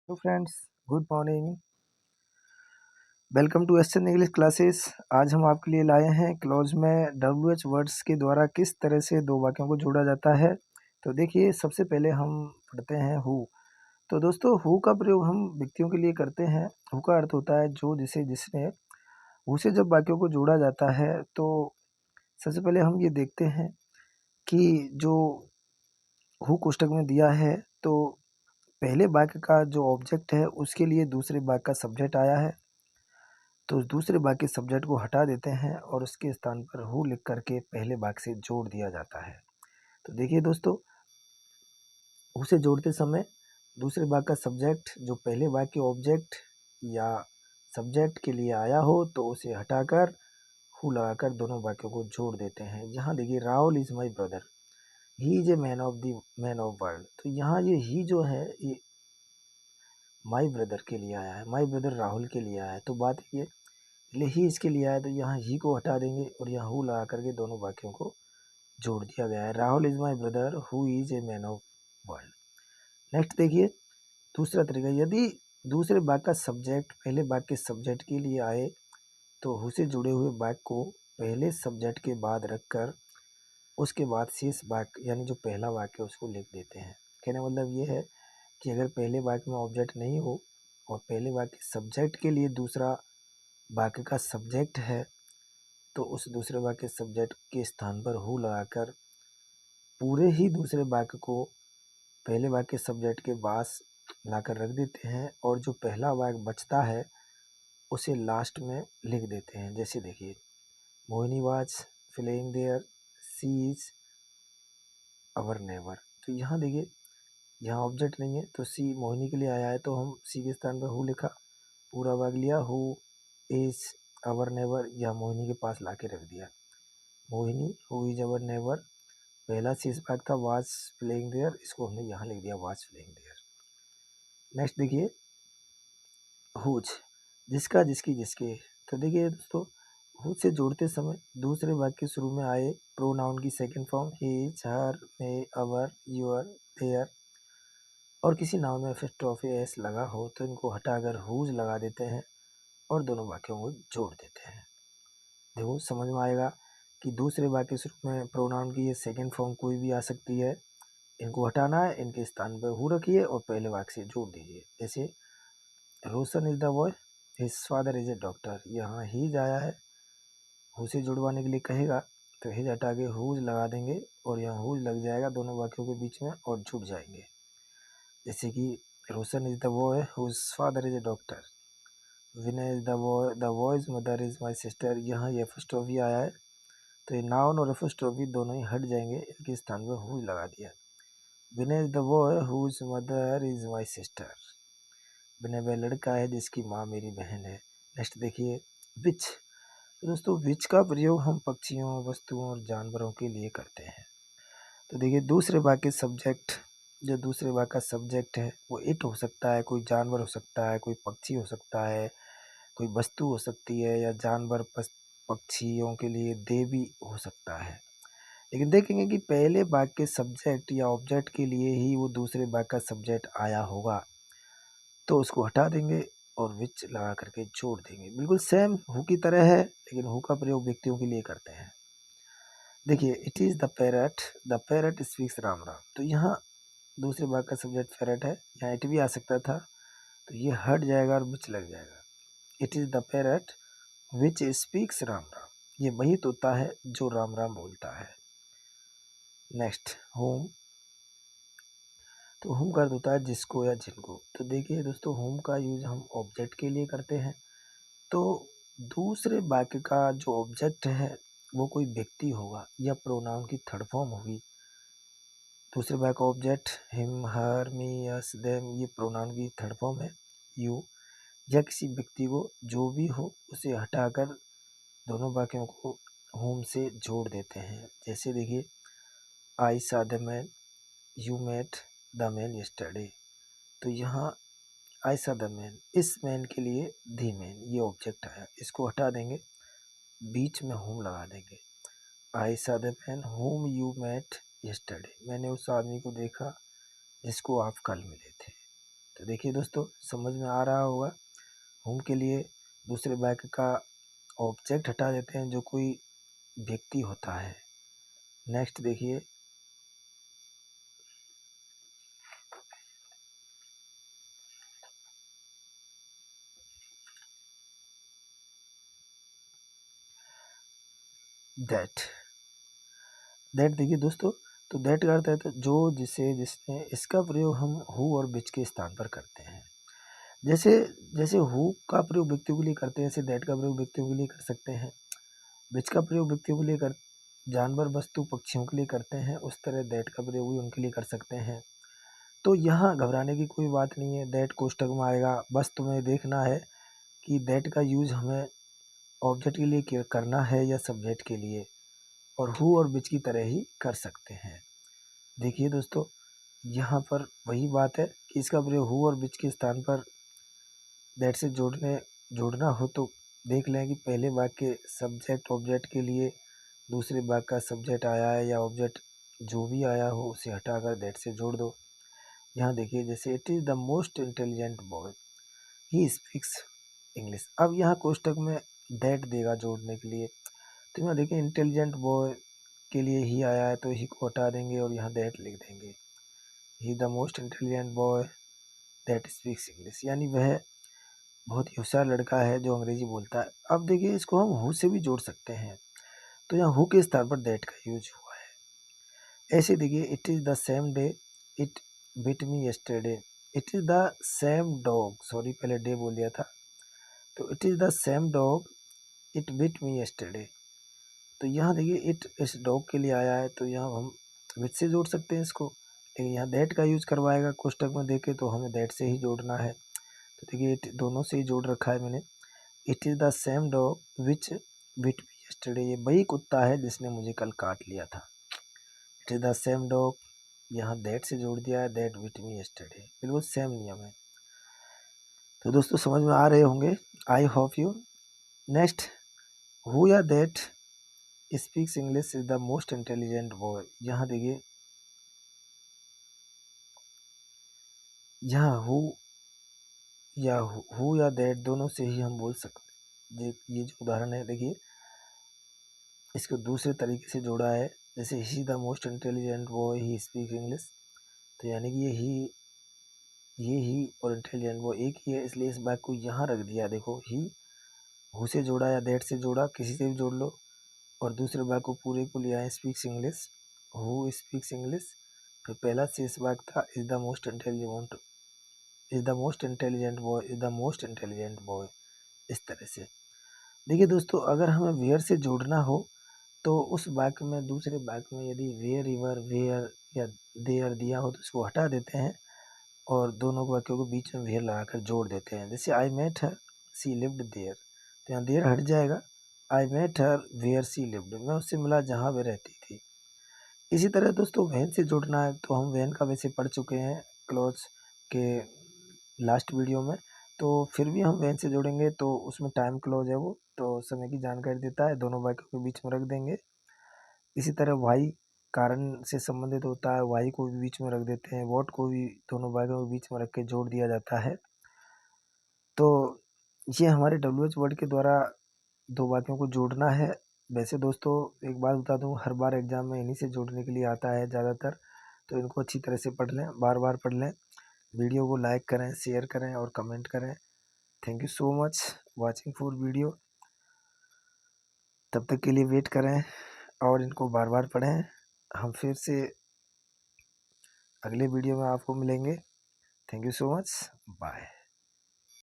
Hello friends, good morning. Welcome to SN English classes. आज हम आपके लिए लाए हैं क्लॉज में WH वर्ड्स के द्वारा किस तरह से दो वाक्यों को जोड़ा जाता है। तो देखिए, सबसे पहले हम पढ़ते हैं हु। तो दोस्तों, हु का प्रयोग हम व्यक्तियों के लिए करते हैं। हु का अर्थ होता है जो, जिसे, जिसने। हु से जब वाक्यों को जोड़ा जाता है तो सबसे पहले हम ये देखते हैं कि जो हु कोष्टक में दिया है तो पहले वाक्य का जो ऑब्जेक्ट है उसके लिए दूसरे वाक्य का सब्जेक्ट आया है, तो दूसरे वाक्य के सब्जेक्ट को हटा देते हैं और उसके स्थान पर हु लिख करके पहले वाक्य से जोड़ दिया जाता है। तो देखिए दोस्तों, हु से जोड़ते समय दूसरे वाक्य का सब्जेक्ट जो पहले वाक्य के ऑब्जेक्ट या सब्जेक्ट के लिए आया हो तो उसे हटाकर हु लगाकर दोनों वाक्यों को जोड़ देते हैं। जहाँ देखिए, Rahul is my brother, he is a man of world. तो यहाँ ये ही जो है ये माई ब्रदर के लिए आया है, माई ब्रदर राहुल के लिए आया है। तो बात ये इसलिए ही इसके लिए आया, तो यहाँ ही को हटा देंगे और यहाँ हु लगा करके दोनों वाक्यों को जोड़ दिया गया है। Rahul is my brother who is a man of world. Next देखिए, दूसरा तरीका, यदि दूसरे वाक्य का सब्जेक्ट पहले वाक्य के सब्जेक्ट के लिए आए तो हु से जुड़े हुए वाक्य को पहले सब्जेक्ट के बाद रखकर उसके बाद शेष वाक्य यानी जो पहला वाक्य उसको लिख देते हैं। कहने मतलब ये है कि अगर पहले वाक्य में ऑब्जेक्ट नहीं हो और पहले वाक्य सब्जेक्ट के लिए दूसरा वाक्य का सब्जेक्ट है तो उस दूसरे वाक्य सब्जेक्ट के स्थान पर हु लगाकर पूरे ही दूसरे वाक्य को पहले वाक्य सब्जेक्ट के पास लाकर रख देते हैं और जो पहला वाक्य बचता है उसे लास्ट में लिख देते हैं। जैसे देखिए, Mohini was playing there, she is our neighbour. तो यहाँ देखिए, यहाँ ऑब्जेक्ट नहीं है तो सी मोहिनी के लिए आया है तो हम सी के स्थान पर हु लिखा, पूरा वाक्य लिया, हु इज अवर नेबर या मोहिनी के पास ला के रख दिया। Mohini who is our neighbour, पहला शेष वाक्य था वाज प्लेइंग देयर, इसको हमने यहाँ लिख दिया वाज प्लेइंग देयर। नेक्स्ट देखिए, हुज, जिसका, जिसकी, जिसके। तो देखिए दोस्तों, हुज से जोड़ते समय दूसरे वाक्य के शुरू में आए प्रोनाउन की second form his, her, my, our, your, their और किसी नाउन में एपोस्ट्रोफी एस लगा हो तो इनको हटाकर हुज लगा देते हैं और दोनों वाक्यों को जोड़ देते हैं। देखो समझ में आएगा कि दूसरे वाक्य के शुरू में प्रोनाउन की ये सेकंड फॉर्म कोई भी आ सकती है, इनको हटाना है, इनके स्थान पर हु रखिए और पहले वाक्य से जोड़ दीजिए। जैसे Roshan is the boy, his father is a doctor. यहाँ हिज आया है, हु से जुड़वाने के लिए कहेगा तो हिज हटा के हुज लगा देंगे और यहाँ हुज लग जाएगा दोनों वाक्यों के बीच में और जुड़ जाएंगे। जैसे कि Roshan is the boy whose father is a doctor, Vinay is the boy's mother is my sister. यहाँ ये एपोस्ट्रोफी आया है तो ये नाउन और एपोस्ट्रोफी दोनों ही हट जाएंगे, इनके स्थान पर हुज लगा दिया। Vinay is the boy whose mother is my sister, Vinay वह लड़का है जिसकी माँ मेरी बहन है। नेक्स्ट देखिए, विच। दोस्तों, विच का प्रयोग हम पक्षियों, वस्तुओं और जानवरों के लिए करते हैं। तो देखिए, दूसरे वाक्य सब्जेक्ट, जो दूसरे वाक्य का सब्जेक्ट है वो इट हो सकता है, कोई जानवर हो सकता है, कोई पक्षी हो सकता है, कोई वस्तु हो सकती है या जानवर पक्षियों के लिए दे भी हो सकता है। लेकिन देखेंगे कि पहले वाक्य के सब्जेक्ट या ऑब्जेक्ट के लिए ही वो दूसरे वाक्य का सब्जेक्ट आया होगा तो उसको हटा देंगे और विच लगा करके जोड़ देंगे। बिल्कुल सेम हु की तरह है, लेकिन हु का प्रयोग व्यक्तियों के लिए करते हैं। देखिए, it is the parrot speaks Ram Ram. तो यहाँ दूसरे वाक्य का सब्जेक्ट पैरट है, यहाँ इट भी आ सकता था तो ये हट जाएगा और विच लग जाएगा। It is the parrot which speaks Ram Ram, ये वही तोता है जो राम राम बोलता है। Next, home. तो होम का अर्थ होता है जिसको या जिनको। तो देखिए दोस्तों, होम का यूज हम ऑब्जेक्ट के लिए करते हैं। तो दूसरे वाक्य का जो ऑब्जेक्ट है वो कोई व्यक्ति होगा या प्रोनाउन की थर्ड फॉर्म होगी। दूसरे वाक्य का ऑब्जेक्ट हिम, हर, मी, अस, देम, ये प्रोनाउन की थर्ड फॉर्म है। यू या किसी व्यक्ति को जो भी हो उसे हटाकर दोनों वाक्यों को होम से जोड़ देते हैं। जैसे देखिए, I saw the man, you met the man yesterday. तो यहाँ आई सा द मैन, इस मैन के लिए दी मैन ये ऑब्जेक्ट आया, इसको हटा देंगे, बीच में होम लगा देंगे। I saw the man whom you met yesterday, मैंने उस आदमी को देखा जिसको आप कल मिले थे। तो देखिए दोस्तों, समझ में आ रहा होगा। होम के लिए दूसरे वाक्य का ऑब्जेक्ट हटा देते हैं जो कोई व्यक्ति होता है। नेक्स्ट देखिए, दैट। दैट देखिए दोस्तों, तो दैट का अर्थ है तो जो, जिसे, जिसने। इसका प्रयोग हम हु और विच के स्थान पर करते हैं। जैसे जैसे हु का प्रयोग व्यक्तियों के लिए करते हैं, ऐसे दैट का प्रयोग व्यक्तियों के लिए कर सकते हैं। विच का प्रयोग व्यक्तियों के लिए जानवर, वस्तु, पक्षियों के लिए करते हैं, उस तरह दैट का प्रयोग भी उनके लिए कर सकते हैं। तो यहाँ घबराने की कोई बात नहीं है। दैट कोष्ठक में आएगा। बस तुम्हें देखना है कि दैट का यूज हमें ऑब्जेक्ट के लिए करना है या सब्जेक्ट के लिए, और हु और विच की तरह ही कर सकते हैं। देखिए दोस्तों, यहाँ पर वही बात है कि इसका प्रयोग हु और विच के स्थान पर दैट से जोड़ना हो तो देख लें कि पहले वाक्य सब्जेक्ट ऑब्जेक्ट के लिए दूसरे वाक्य का सब्जेक्ट आया है या ऑब्जेक्ट जो भी आया हो उसे हटाकर दैट से जोड़ दो। यहाँ देखिए, जैसे it is the most intelligent boy, he speaks English. अब यहाँ कोष्टक में दैट देगा जोड़ने के लिए। तो यहाँ देखिए, इंटेलिजेंट बॉय के लिए ही आया है तो ही को हटा देंगे और यहाँ दैट लिख देंगे। He the most intelligent boy that speaks English, यानी वह बहुत ही होशियार लड़का है जो अंग्रेजी बोलता है। अब देखिए, इसको हम हु से भी जोड़ सकते हैं, तो यहाँ हु के स्थान पर दैट का यूज हुआ है। ऐसे देखिए, it is the same day it bit me yesterday. It is the same dog, sorry पहले डे बोल दिया था, तो it is the same dog it bit me yesterday. तो यहाँ देखिए, इट इस डॉग के लिए आया है तो यहाँ हम विच से जोड़ सकते हैं इसको, लेकिन यहाँ दैट का यूज करवाएगा कोष्टक में देखे तो हमें दैट से ही जोड़ना है। तो देखिए, इट दोनों से ही जोड़ रखा है मैंने। It is the same dog which bit me yesterday, ये वही कुत्ता है जिसने मुझे कल काट लिया था। It is the same dog, यहाँ दैट से जोड़ दिया है, दैट बिट मी यस्टरडे, बिल्कुल सेम नियम है। तो दोस्तों, समझ में आ रहे होंगे, I hope you. Next, who या that speaks English is the most intelligent boy. यहाँ देखिए, यहाँ हु या दैट दोनों से ही हम बोल सकते हैं। ये जो उदाहरण है देखिए, इसको दूसरे तरीके से जोड़ा है। जैसे he the most intelligent boy he speak English, तो यानी कि ये ही और इंटेलिजेंट वो एक ही है, इसलिए इस बात को यहाँ रख दिया। देखो, ही हु से जोड़ा या दैट से जोड़ा, किसी से भी जोड़ लो, और दूसरे वाक्य को पूरे को लिया है speaks English, who speaks English. फिर पहला शेष वाक्य था is the most intelligent, is the most intelligent boy, is the most intelligent boy, इस तरह से। देखिए दोस्तों, अगर हमें वेयर से जोड़ना हो तो उस वाक्य में, दूसरे वाक्य में यदि वेयर रिवर, वेयर या देयर दिया हो तो उसको हटा देते हैं और दोनों वाक्यों को बीच में वेयर लगाकर जोड़ देते हैं। जैसे I met her she lived there, तो यहाँ देयर हट जाएगा। I met her where she lived, मैं उससे मिला जहाँ वे रहती थी। इसी तरह दोस्तों, वैन से जोड़ना है तो हम वैन का वैसे पढ़ चुके हैं क्लॉज के लास्ट वीडियो में, तो फिर भी हम वैन से जोड़ेंगे तो उसमें टाइम क्लॉज है वो, तो समय की जानकारी देता है, दोनों वाक्यों के बीच में रख देंगे। इसी तरह वाई कारण से संबंधित होता है, वाई को भी बीच में रख देते हैं, वॉट को भी दोनों वाक्यों के बीच में रख के जोड़ दिया जाता है। तो ये हमारे WH वर्ड के द्वारा दो वाक्यों को जोड़ना है। वैसे दोस्तों, एक बात बता दूं, हर बार एग्जाम में इन्हीं से जोड़ने के लिए आता है ज़्यादातर, तो इनको अच्छी तरह से पढ़ लें, बार बार पढ़ लें। वीडियो को लाइक करें, शेयर करें और कमेंट करें। Thank you so much watching for video. तब तक के लिए वेट करें और इनको बार बार पढ़ें। हम फिर से अगले वीडियो में आपको मिलेंगे। Thank you so much, bye.